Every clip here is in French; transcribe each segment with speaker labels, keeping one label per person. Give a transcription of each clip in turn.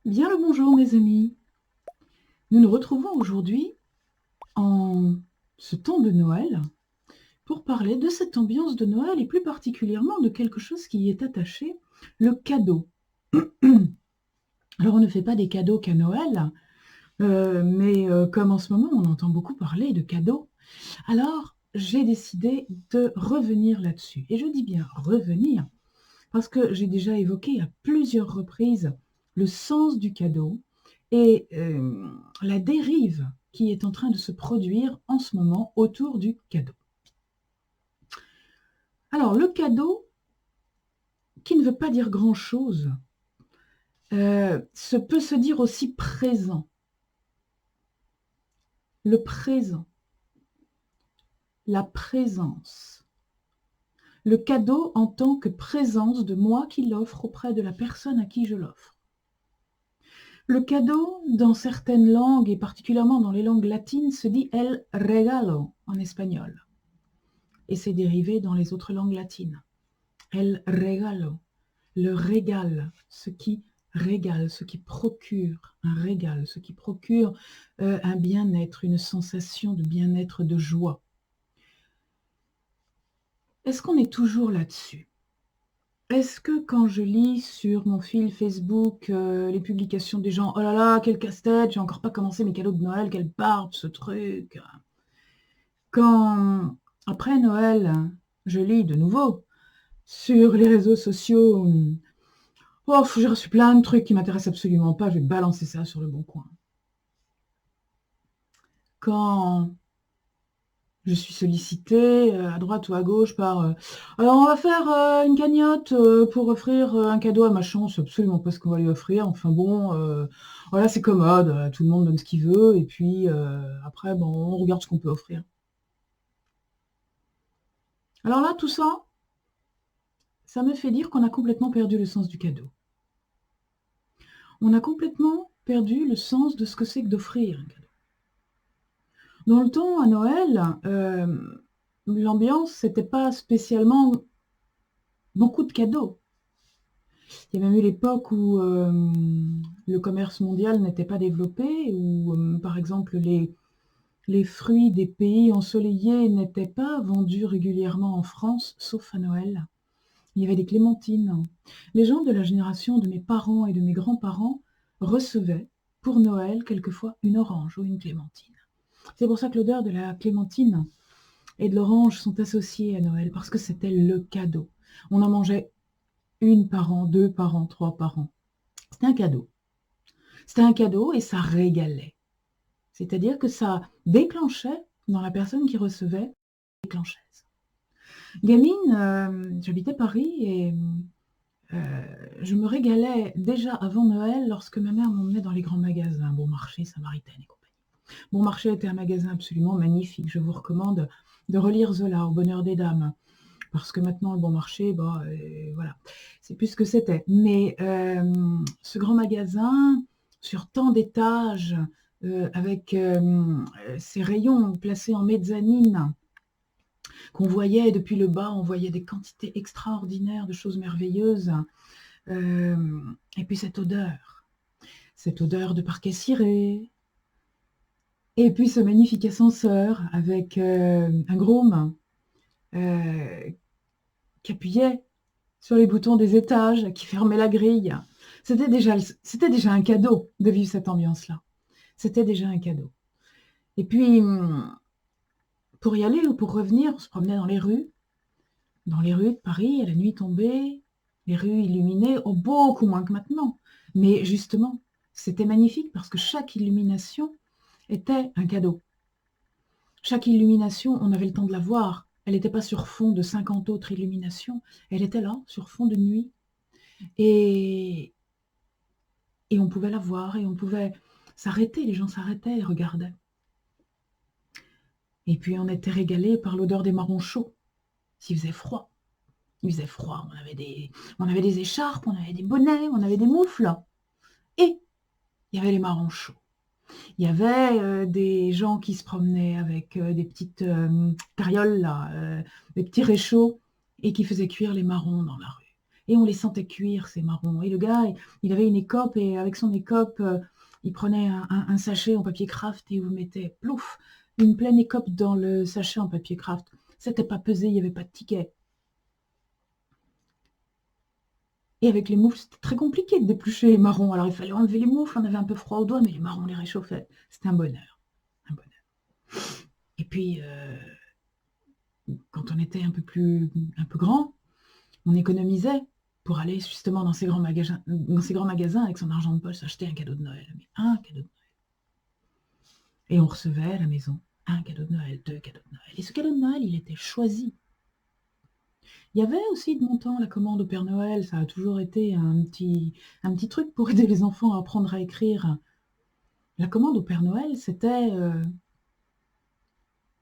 Speaker 1: Bien le bonjour mes amis. Nous nous retrouvons aujourd'hui en ce temps de Noël pour parler de cette ambiance de Noël et plus particulièrement de quelque chose qui y est attaché, le cadeau. Alors on ne fait pas des cadeaux qu'à Noël, mais comme en ce moment on entend beaucoup parler de cadeaux, alors j'ai décidé de revenir là-dessus. Et je dis bien revenir parce que j'ai déjà évoqué à plusieurs reprises le sens du cadeau et la dérive qui est en train de se produire en ce moment autour du cadeau. Alors, le cadeau, qui ne veut pas dire grand-chose, peut se dire aussi présent. Le présent, la présence. Le cadeau en tant que présence de moi qui l'offre auprès de la personne à qui je l'offre. Le cadeau, dans certaines langues, et particulièrement dans les langues latines, se dit el regalo en espagnol. Et c'est dérivé dans les autres langues latines. El regalo, le régal, ce qui régale, ce qui procure un régal, ce qui procure un bien-être, une sensation de bien-être, de joie. Est-ce qu'on est toujours là-dessus? Est-ce que quand je lis sur mon fil Facebook les publications des gens, oh là là, quel casse-tête, j'ai encore pas commencé mes cadeaux de Noël, quelle barbe ce truc. Quand, après Noël, je lis de nouveau sur les réseaux sociaux, oh, j'ai reçu plein de trucs qui m'intéressent absolument pas, je vais balancer ça sur le bon coin. Quand je suis sollicitée à droite ou à gauche par alors on va faire une cagnotte pour offrir un cadeau à machin, on sait absolument pas ce qu'on va lui offrir, enfin bon, voilà, c'est commode, tout le monde donne ce qu'il veut, et puis après, bon, on regarde ce qu'on peut offrir. Alors là, tout ça, ça me fait dire qu'on a complètement perdu le sens du cadeau. On a complètement perdu le sens de ce que c'est que d'offrir un cadeau. Dans le temps, à Noël, l'ambiance, c'était pas spécialement beaucoup de cadeaux. Il y a même eu l'époque où le commerce mondial n'était pas développé, où par exemple les fruits des pays ensoleillés n'étaient pas vendus régulièrement en France, sauf à Noël. Il y avait des clémentines. Les gens de la génération de mes parents et de mes grands-parents recevaient pour Noël quelquefois une orange ou une clémentine. C'est pour ça que l'odeur de la clémentine et de l'orange sont associées à Noël, parce que c'était le cadeau. On en mangeait une par an, deux par an, trois par an. C'était un cadeau. C'était un cadeau et ça régalait. C'est-à-dire que ça déclenchait dans la personne qui recevait, déclenchait. Gamine, j'habitais Paris et je me régalais déjà avant Noël lorsque ma mère m'emmenait dans les grands magasins, Bon Marché, Samaritaine et compagnie. Bon Marché était un magasin absolument magnifique. Je vous recommande de relire Zola, Au bonheur des dames, parce que maintenant le Bon Marché, bah, voilà, c'est plus ce que c'était. Mais ce grand magasin, sur tant d'étages, avec ces rayons placés en mezzanine, qu'on voyait depuis le bas, on voyait des quantités extraordinaires de choses merveilleuses. Et puis cette odeur de parquet ciré, et puis ce magnifique ascenseur avec un groom qui appuyait sur les boutons des étages, qui fermait la grille. C'était déjà un cadeau de vivre cette ambiance-là. C'était déjà un cadeau. Et puis, pour y aller ou pour revenir, on se promenait dans les rues de Paris, à la nuit tombée, les rues illuminées, oh, beaucoup moins que maintenant. Mais justement, c'était magnifique parce que chaque illumination était un cadeau. Chaque illumination, on avait le temps de la voir. Elle n'était pas sur fond de 50 autres illuminations. Elle était là, sur fond de nuit. Et, et on pouvait la voir et on pouvait s'arrêter. Les gens s'arrêtaient et regardaient. Et puis on était régalés par l'odeur des marrons chauds. S'il faisait froid. Il faisait froid, on avait des écharpes, on avait des bonnets, on avait des moufles. Et il y avait les marrons chauds. Il y avait des gens qui se promenaient avec des petites carrioles, là, des petits réchauds, et qui faisaient cuire les marrons dans la rue. Et on les sentait cuire, ces marrons. Et le gars, il avait une écope, et avec son écope, il prenait un sachet en papier craft et il vous mettait, plouf, une pleine écope dans le sachet en papier craft. C'était pas pesé, il n'y avait pas de ticket. Et avec les moufles, c'était très compliqué de déplucher les marrons. Alors il fallait enlever les moufles, on avait un peu froid aux doigts, mais les marrons, on les réchauffait. C'était un bonheur. Un bonheur. Et puis, quand on était un peu grand, on économisait pour aller justement dans ces grands magasins avec son argent de poche s'acheter un cadeau de Noël. Mais un cadeau de Noël. Et on recevait à la maison un cadeau de Noël, 2 cadeaux de Noël. Et ce cadeau de Noël, il était choisi. Il y avait aussi de mon temps la commande au Père Noël. Ça a toujours été un petit truc pour aider les enfants à apprendre à écrire. La commande au Père Noël, c'était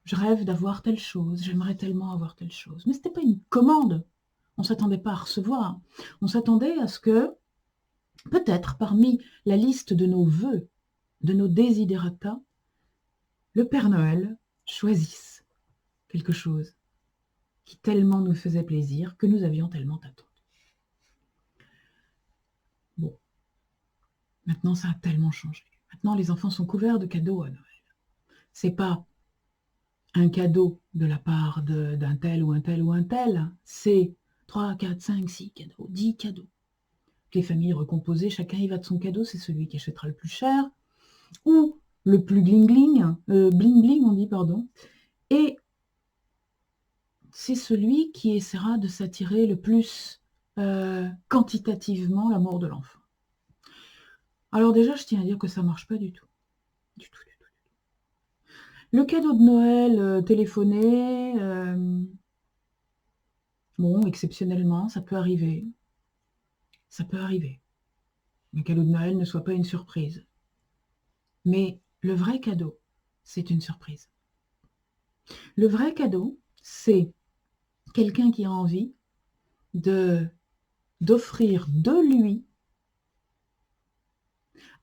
Speaker 1: je rêve d'avoir telle chose, j'aimerais tellement avoir telle chose. Mais ce n'était pas une commande. On ne s'attendait pas à recevoir. On s'attendait à ce que, peut-être parmi la liste de nos vœux, de nos desiderata, le Père Noël choisisse quelque chose qui tellement nous faisait plaisir, que nous avions tellement attendu. Bon, maintenant ça a tellement changé. Maintenant les enfants sont couverts de cadeaux à Noël. C'est pas un cadeau de la part d'un tel ou un tel ou un tel, c'est 3, 4, 5, 6 cadeaux, 10 cadeaux. Les familles recomposées, chacun y va de son cadeau, c'est celui qui achètera le plus cher, ou le plus bling-bling, bling-bling on dit, pardon, et c'est celui qui essaiera de s'attirer le plus quantitativement l'amour de l'enfant. Alors déjà, je tiens à dire que ça ne marche pas du tout. Du tout, du tout. Le cadeau de Noël téléphoné, bon, exceptionnellement, ça peut arriver. Ça peut arriver. Le cadeau de Noël ne soit pas une surprise. Mais le vrai cadeau, c'est une surprise. Le vrai cadeau, c'est quelqu'un qui a envie d'offrir de lui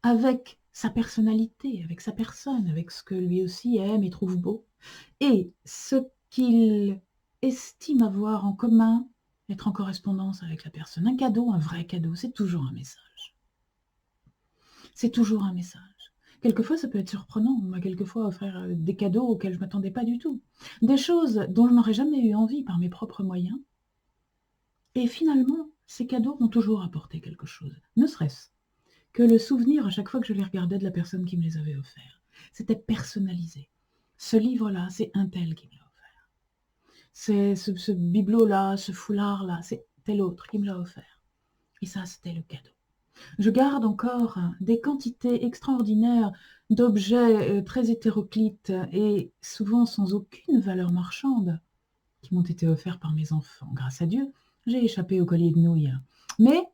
Speaker 1: avec sa personnalité, avec sa personne, avec ce que lui aussi aime et trouve beau, et ce qu'il estime avoir en commun, être en correspondance avec la personne. Un cadeau, un vrai cadeau, c'est toujours un message. C'est toujours un message. Quelquefois, ça peut être surprenant. On m'a quelquefois offert des cadeaux auxquels je ne m'attendais pas du tout. Des choses dont je n'aurais jamais eu envie par mes propres moyens. Et finalement, ces cadeaux m'ont toujours apporté quelque chose. Ne serait-ce que le souvenir à chaque fois que je les regardais de la personne qui me les avait offerts. C'était personnalisé. Ce livre-là, c'est un tel qui me l'a offert. C'est ce bibelot-là, ce foulard-là, c'est tel autre qui me l'a offert. Et ça, c'était le cadeau. Je garde encore des quantités extraordinaires d'objets très hétéroclites et souvent sans aucune valeur marchande qui m'ont été offerts par mes enfants. Grâce à Dieu, j'ai échappé au collier de nouilles. Mais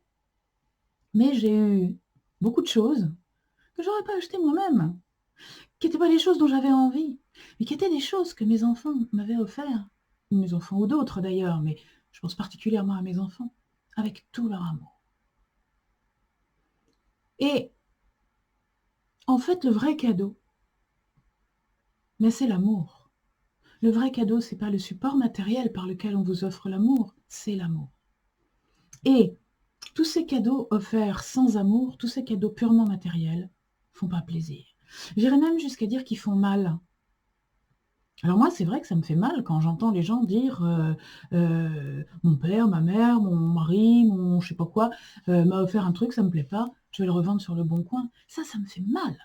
Speaker 1: j'ai eu beaucoup de choses que j'aurais pas achetées moi-même, qui n'étaient pas des choses dont j'avais envie, mais qui étaient des choses que mes enfants m'avaient offertes, mes enfants ou d'autres d'ailleurs, mais je pense particulièrement à mes enfants, avec tout leur amour. Et en fait, le vrai cadeau, mais c'est l'amour. Le vrai cadeau, c'est pas le support matériel par lequel on vous offre l'amour, c'est l'amour. Et tous ces cadeaux offerts sans amour, tous ces cadeaux purement matériels, font pas plaisir. J'irais même jusqu'à dire qu'ils font mal. Alors moi, c'est vrai que ça me fait mal quand j'entends les gens dire mon père, ma mère, mon mari, mon je sais pas quoi, m'a offert un truc, ça me plaît pas, je vais le revendre sur le bon coin. Ça me fait mal.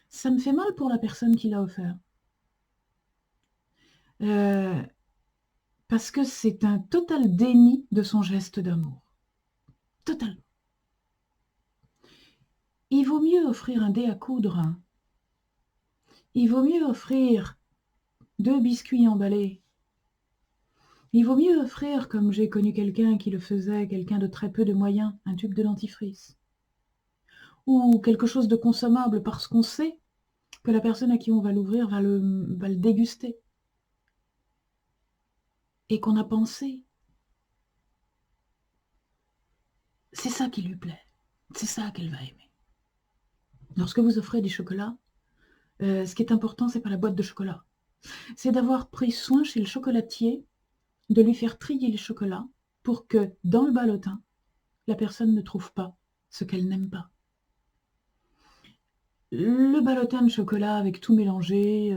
Speaker 1: Ça me fait mal pour la personne qui l'a offert. Parce que c'est un total déni de son geste d'amour. Totalement. Il vaut mieux offrir un dé à coudre. Il vaut mieux offrir 2 biscuits emballés. Il vaut mieux offrir, comme j'ai connu quelqu'un qui le faisait, quelqu'un de très peu de moyens, un tube de dentifrice. Ou quelque chose de consommable parce qu'on sait que la personne à qui on va l'ouvrir va le déguster. Et qu'on a pensé. C'est ça qui lui plaît. C'est ça qu'elle va aimer. Lorsque vous offrez des chocolats, ce qui est important, c'est pas la boîte de chocolat. C'est d'avoir pris soin chez le chocolatier de lui faire trier les chocolats pour que dans le ballotin, la personne ne trouve pas ce qu'elle n'aime pas. Le ballotin de chocolat avec tout mélangé,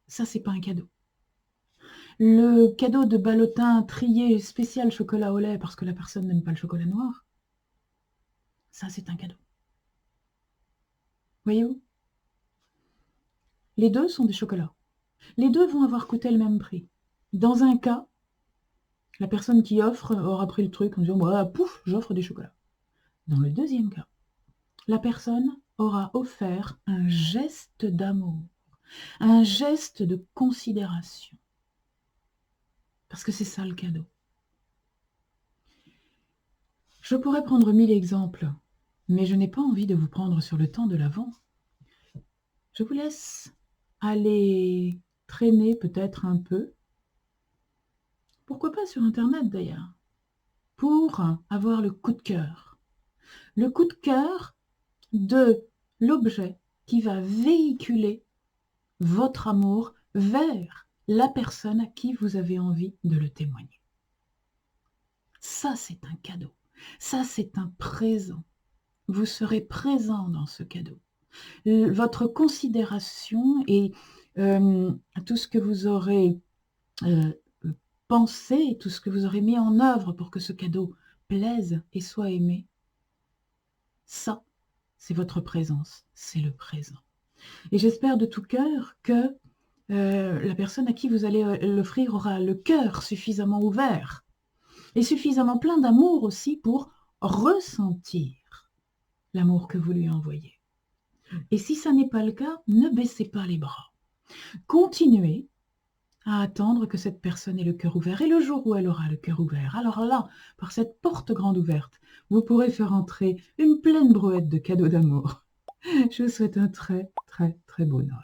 Speaker 1: ça c'est pas un cadeau. Le cadeau de ballotin trié spécial chocolat au lait parce que la personne n'aime pas le chocolat noir, ça c'est un cadeau. Voyez-vous? Les deux sont des chocolats. Les deux vont avoir coûté le même prix. Dans un cas, la personne qui offre aura pris le truc en disant bah, « pouf, j'offre des chocolats ». Dans le deuxième cas, la personne aura offert un geste d'amour, un geste de considération. Parce que c'est ça le cadeau. Je pourrais prendre 1000 exemples, mais je n'ai pas envie de vous prendre sur le temps de l'Avent. Je vous laisse aller traîner peut-être un peu, pourquoi pas sur Internet d'ailleurs, pour avoir le coup de cœur. Le coup de cœur de l'objet qui va véhiculer votre amour vers la personne à qui vous avez envie de le témoigner. Ça, c'est un cadeau. Ça, c'est un présent. Vous serez présent dans ce cadeau. Votre considération et tout ce que vous aurez pensé, tout ce que vous aurez mis en œuvre pour que ce cadeau plaise et soit aimé, ça, c'est votre présence, c'est le présent. Et j'espère de tout cœur que la personne à qui vous allez l'offrir aura le cœur suffisamment ouvert et suffisamment plein d'amour aussi pour ressentir l'amour que vous lui envoyez. Et si ça n'est pas le cas, ne baissez pas les bras. Continuez à attendre que cette personne ait le cœur ouvert. Et le jour où elle aura le cœur ouvert, alors là, par cette porte grande ouverte, vous pourrez faire entrer une pleine brouette de cadeaux d'amour. Je vous souhaite un très, très, très beau Noël.